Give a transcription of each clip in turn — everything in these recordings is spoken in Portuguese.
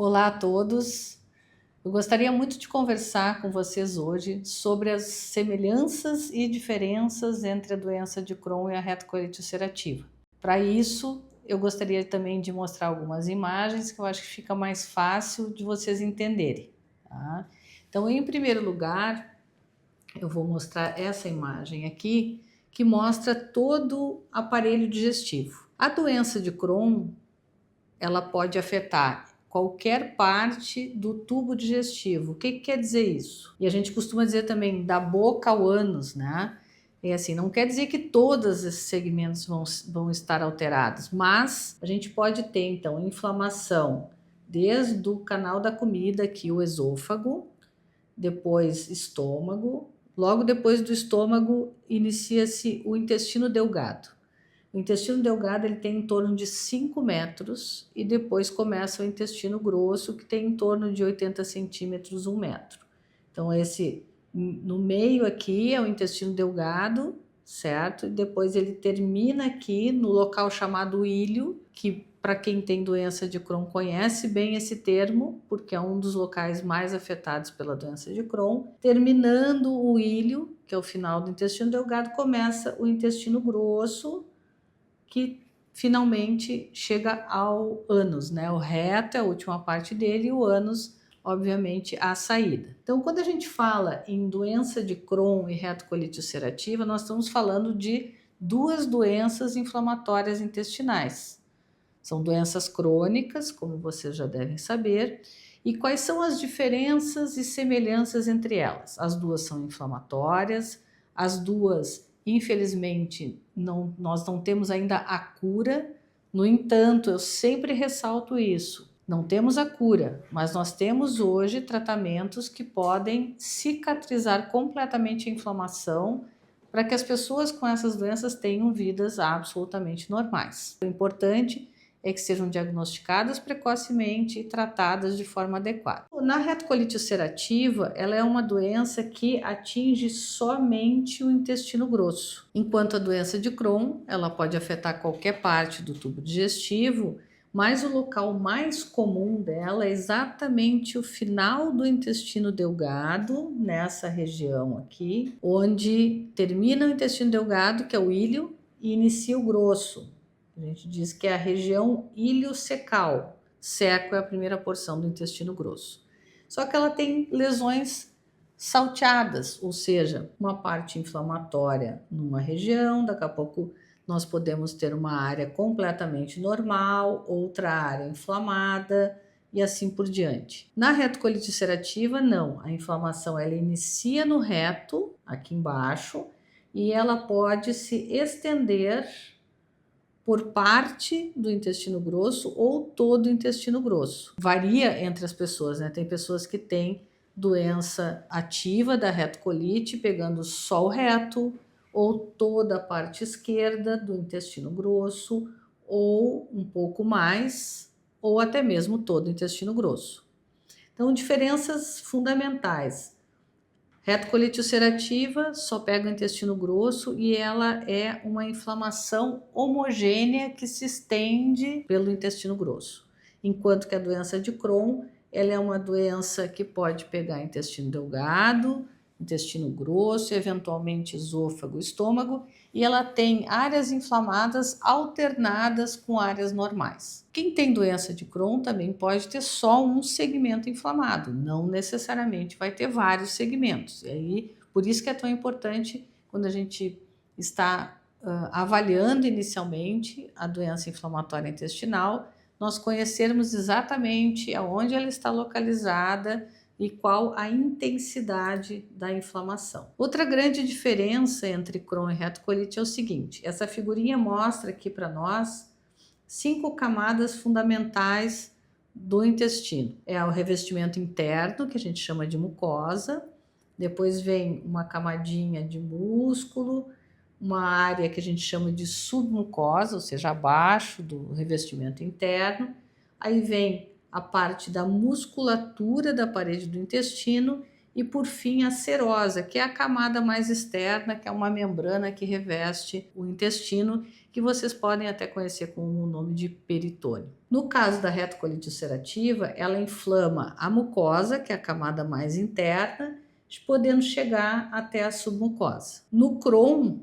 Olá a todos. Eu gostaria muito de conversar com vocês hoje sobre as semelhanças e diferenças entre a doença de Crohn e a retocolite ulcerativa. Para isso, eu gostaria também de mostrar algumas imagens que eu acho que fica mais fácil de vocês entenderem. Tá? Então, em primeiro lugar, eu vou mostrar essa imagem aqui, que mostra todo o aparelho digestivo. A doença de Crohn, ela pode afetar qualquer parte do tubo digestivo. O que quer dizer isso? E a gente costuma dizer também da boca ao ânus, né? É assim, não quer dizer que todos esses segmentos vão estar alterados, mas a gente pode ter, então, inflamação desde o canal da comida, aqui o esôfago, depois estômago, logo depois do estômago inicia-se o intestino delgado. O intestino delgado ele tem em torno de 5 metros e depois começa o intestino grosso, que tem em torno de 80 centímetros, 1 metro. Então, esse no meio aqui é o intestino delgado, certo? E depois ele termina aqui no local chamado íleo, que para quem tem doença de Crohn conhece bem esse termo, porque é um dos locais mais afetados pela doença de Crohn. Terminando o íleo, que é o final do intestino delgado, começa o intestino grosso, que finalmente chega ao ânus, né? O reto é a última parte dele e o ânus, obviamente, a saída. Então, quando a gente fala em doença de Crohn e retocolite ulcerativa, nós estamos falando de duas doenças inflamatórias intestinais. São doenças crônicas, como vocês já devem saber. E quais são as diferenças e semelhanças entre elas? As duas são inflamatórias, as duas, infelizmente, nós não temos ainda a cura. No entanto, eu sempre ressalto isso. Não temos a cura, mas nós temos hoje tratamentos que podem cicatrizar completamente a inflamação para que as pessoas com essas doenças tenham vidas absolutamente normais. O importante é que sejam diagnosticadas precocemente e tratadas de forma adequada. Na retocolite ulcerativa, ela é uma doença que atinge somente o intestino grosso, enquanto a doença de Crohn, ela pode afetar qualquer parte do tubo digestivo, mas o local mais comum dela é exatamente o final do intestino delgado, nessa região aqui, onde termina o intestino delgado, que é o íleo, e inicia o grosso. A gente diz que é a região iliocecal. Seco é a primeira porção do intestino grosso. Só que ela tem lesões salteadas, ou seja, uma parte inflamatória numa região, daqui a pouco nós podemos ter uma área completamente normal, outra área inflamada e assim por diante. Na retocolite ulcerativa, não. A inflamação ela inicia no reto, aqui embaixo, e ela pode se estender por parte do intestino grosso ou todo o intestino grosso. Varia entre as pessoas, né? Tem pessoas que têm doença ativa da retocolite, pegando só o reto, ou toda a parte esquerda do intestino grosso, ou um pouco mais, ou até mesmo todo o intestino grosso. Então, diferenças fundamentais. Retocolite ulcerativa só pega o intestino grosso e ela é uma inflamação homogênea que se estende pelo intestino grosso. Enquanto que a doença de Crohn, ela é uma doença que pode pegar intestino delgado, intestino grosso, eventualmente esôfago, estômago, e ela tem áreas inflamadas alternadas com áreas normais. Quem tem doença de Crohn também pode ter só um segmento inflamado, não necessariamente vai ter vários segmentos. E aí, por isso que é tão importante quando a gente está avaliando inicialmente a doença inflamatória intestinal, nós conhecermos exatamente aonde ela está localizada e qual a intensidade da inflamação. Outra grande diferença entre Crohn e retocolite é o seguinte: essa figurinha mostra aqui para nós 5 camadas fundamentais do intestino. É o revestimento interno, que a gente chama de mucosa, depois vem uma camadinha de músculo, uma área que a gente chama de submucosa, ou seja, abaixo do revestimento interno, aí vem a parte da musculatura da parede do intestino e por fim a serosa, que é a camada mais externa, que é uma membrana que reveste o intestino, que vocês podem até conhecer com o nome de peritônio. No caso da retocolite ulcerativa, ela inflama a mucosa, que é a camada mais interna, podendo chegar até a submucosa. No Crohn,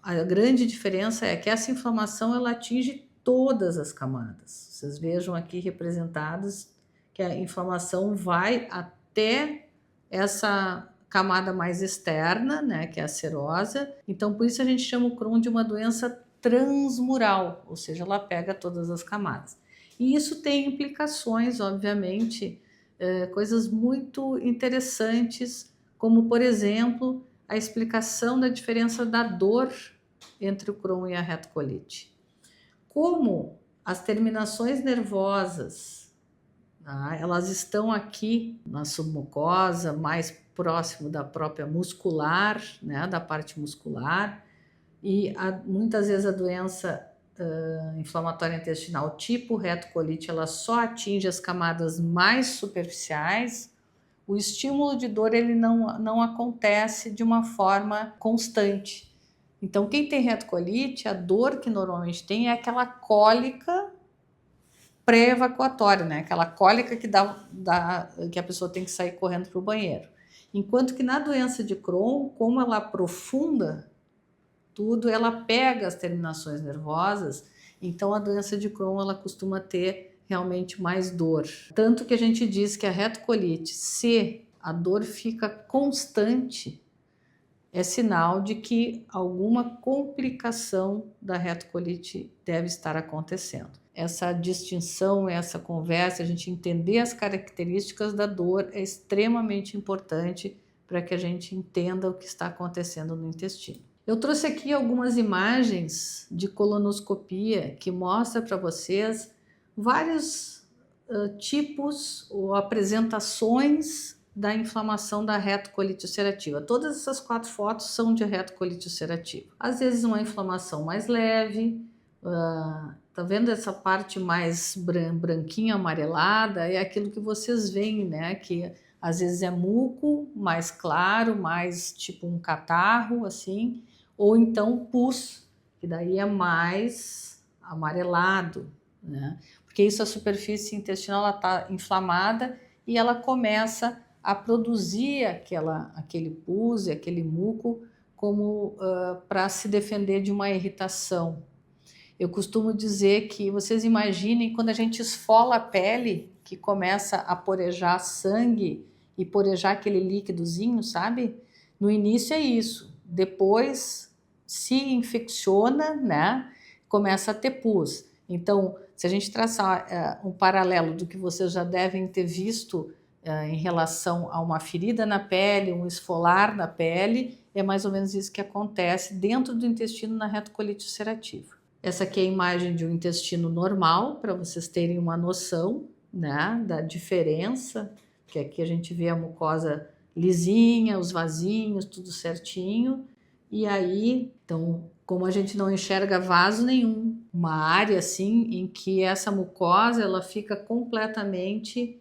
a grande diferença é que essa inflamação ela atinge todas as camadas. Vocês vejam aqui representadas que a inflamação vai até essa camada mais externa, né, que é a serosa. Então, por isso a gente chama o Crohn de uma doença transmural, ou seja, ela pega todas as camadas. E isso tem implicações, obviamente, coisas muito interessantes, como, por exemplo, a explicação da diferença da dor entre o Crohn e a retocolite. Como as terminações nervosas, elas estão aqui na submucosa, mais próximo da própria muscular, né, da parte muscular, e muitas vezes a doença inflamatória intestinal tipo retocolite, ela só atinge as camadas mais superficiais. O estímulo de dor ele não acontece de uma forma constante. Então, quem tem retocolite, a dor que normalmente tem é aquela cólica pré-evacuatória, né? Aquela cólica que que a pessoa tem que sair correndo para o banheiro. Enquanto que na doença de Crohn, como ela aprofunda tudo, ela pega as terminações nervosas, então a doença de Crohn ela costuma ter realmente mais dor. Tanto que a gente diz que a retocolite, se a dor fica constante, é sinal de que alguma complicação da retocolite deve estar acontecendo. Essa distinção, essa conversa, a gente entender as características da dor é extremamente importante para que a gente entenda o que está acontecendo no intestino. Eu trouxe aqui algumas imagens de colonoscopia que mostram para vocês vários tipos ou apresentações da inflamação da retocolite ulcerativa. Todas essas 4 fotos são de retocolite ulcerativa. Às vezes uma inflamação mais leve, tá vendo essa parte mais branquinha, amarelada? É aquilo que vocês veem, né? Que às vezes é muco mais claro, mais tipo um catarro, assim, ou então pus, que daí é mais amarelado, né? Porque isso, a superfície intestinal está inflamada e ela começa a produzir aquele pus e aquele muco como para se defender de uma irritação. Eu costumo dizer que vocês imaginem quando a gente esfola a pele, que começa a porejar sangue e porejar aquele líquidozinho, sabe? No início é isso, depois se infecciona, né? Começa a ter pus. Então, se a gente traçar um paralelo do que vocês já devem ter visto em relação a uma ferida na pele, um esfolar na pele, é mais ou menos isso que acontece dentro do intestino na retocolite ulcerativa. Essa aqui é a imagem de um intestino normal, para vocês terem uma noção, né, da diferença, que aqui a gente vê a mucosa lisinha, os vasinhos, tudo certinho, e aí, então, como a gente não enxerga vaso nenhum, uma área assim em que essa mucosa ela fica completamente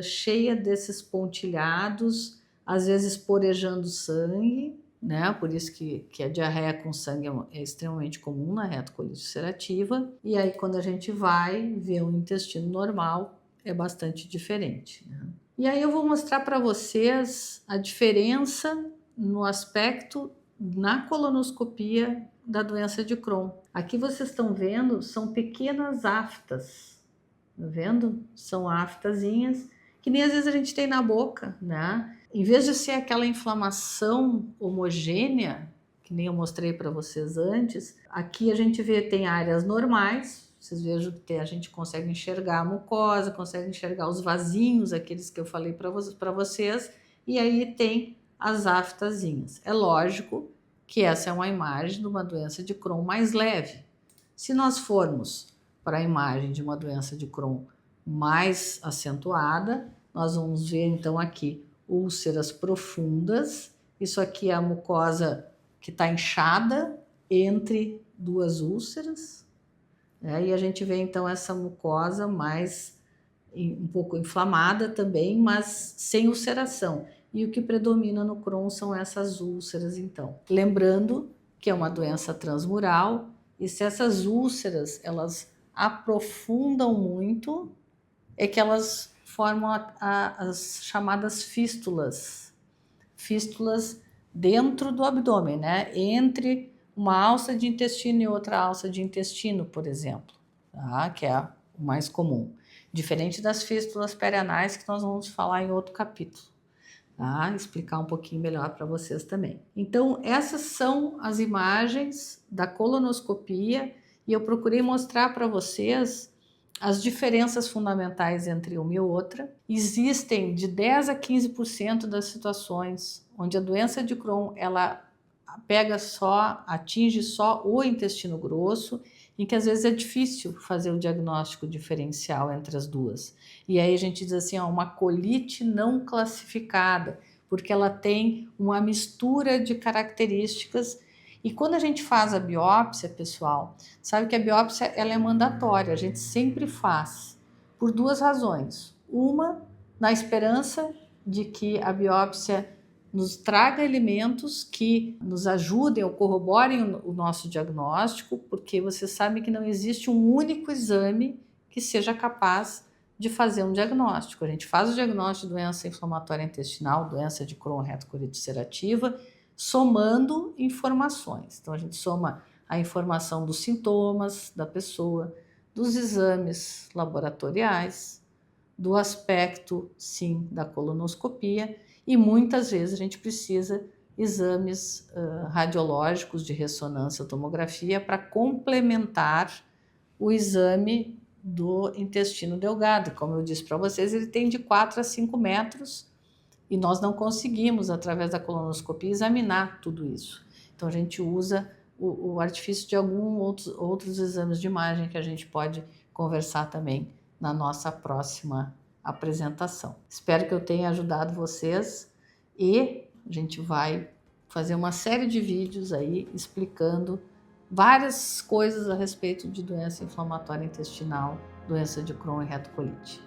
cheia desses pontilhados, às vezes porejando sangue, né? Por isso que a diarreia com sangue é extremamente comum na retocolite ulcerativa. E aí, quando a gente vai ver um intestino normal, é bastante diferente, né? E aí eu vou mostrar para vocês a diferença no aspecto na colonoscopia da doença de Crohn. Aqui vocês estão vendo, são pequenas aftas, tá vendo? São aftazinhas que nem às vezes a gente tem na boca, né? Em vez de ser aquela inflamação homogênea, que nem eu mostrei para vocês antes, aqui a gente vê, tem áreas normais, vocês vejam que a gente consegue enxergar a mucosa, consegue enxergar os vasinhos, aqueles que eu falei para vocês, e aí tem as aftazinhas. É lógico que essa é uma imagem de uma doença de Crohn mais leve. Se nós formos para a imagem de uma doença de Crohn mais acentuada, nós vamos ver então aqui úlceras profundas. Isso aqui é a mucosa que está inchada entre 2 úlceras, né? E a gente vê então essa mucosa mais um pouco inflamada também, mas sem ulceração. e o que predomina no Crohn são essas úlceras, então. Lembrando que é uma doença transmural e se essas úlceras elas aprofundam muito, é que elas formam as chamadas fístulas. Fístulas dentro do abdômen, né? Entre uma alça de intestino e outra alça de intestino, por exemplo, tá? Que é o mais comum. Diferente das fístulas perianais, que nós vamos falar em outro capítulo, tá? Explicar um pouquinho melhor para vocês também. Então, essas são as imagens da colonoscopia e eu procurei mostrar para vocês as diferenças fundamentais entre uma e outra. Existem de 10 a 15% das situações onde a doença de Crohn ela atinge só o intestino grosso, em que às vezes é difícil fazer o diagnóstico diferencial entre as duas. E aí a gente diz assim, ó, uma colite não classificada, porque ela tem uma mistura de características. E quando a gente faz a biópsia, pessoal, sabe que a biópsia ela é mandatória, a gente sempre faz, por duas razões. Uma, na esperança de que a biópsia nos traga elementos que nos ajudem ou corroborem o nosso diagnóstico, porque você sabe que não existe um único exame que seja capaz de fazer um diagnóstico. A gente faz o diagnóstico de doença inflamatória intestinal, doença de Crohn, retocolite ulcerativa, somando informações. Então a gente soma a informação dos sintomas da pessoa, dos exames laboratoriais, do aspecto, sim, da colonoscopia, e muitas vezes a gente precisa exames radiológicos de ressonância, tomografia, para complementar o exame do intestino delgado. Como eu disse para vocês, ele tem de 4 a 5 metros e nós não conseguimos, através da colonoscopia, examinar tudo isso. Então a gente usa o artifício de outros exames de imagem que a gente pode conversar também na nossa próxima apresentação. Espero que eu tenha ajudado vocês e a gente vai fazer uma série de vídeos aí explicando várias coisas a respeito de doença inflamatória intestinal, doença de Crohn e retocolite.